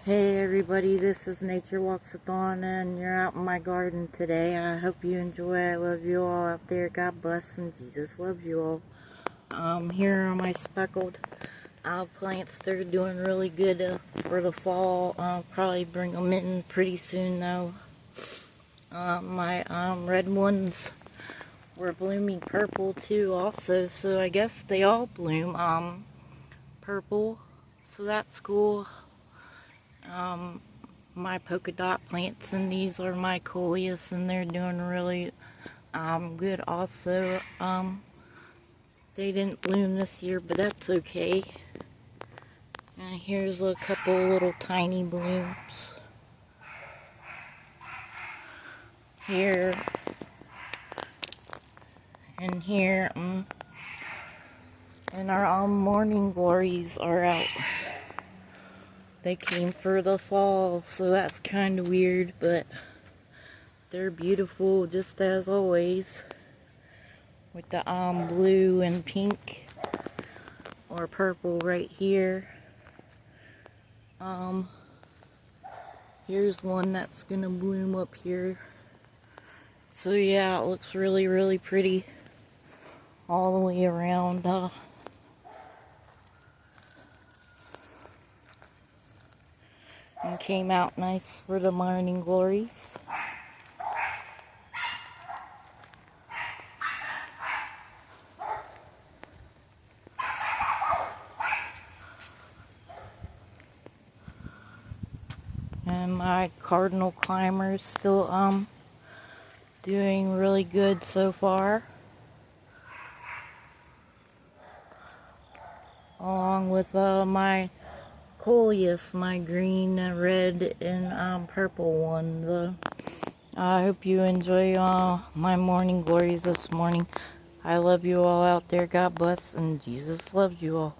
Hey everybody, this is Nature Walks with Dawn, and you're out in my garden today. I hope you enjoy. I love you all out there. God bless, and Jesus loves you all. Here are my speckled plants. They're doing really good for the fall. I'll probably bring them in pretty soon though. My red ones were blooming purple too also, so I guess they all bloom purple, so that's cool. My polka dot plants, and these are my coleus, and they're doing really good also. They didn't bloom this year, but that's okay. And here's a couple little tiny blooms here and here, and our morning glories are out. They came for the fall, so that's kind of weird, but they're beautiful just as always, with the blue and pink or purple right here. Here's one that's gonna bloom up here. So yeah, it looks really, really pretty all the way around. And came out nice for the morning glories. And my cardinal climber's still doing really good so far, along with my coleus, my green, red, and purple ones. I hope you enjoy my morning glories this morning. I love you all out there. God bless, and Jesus loves you all.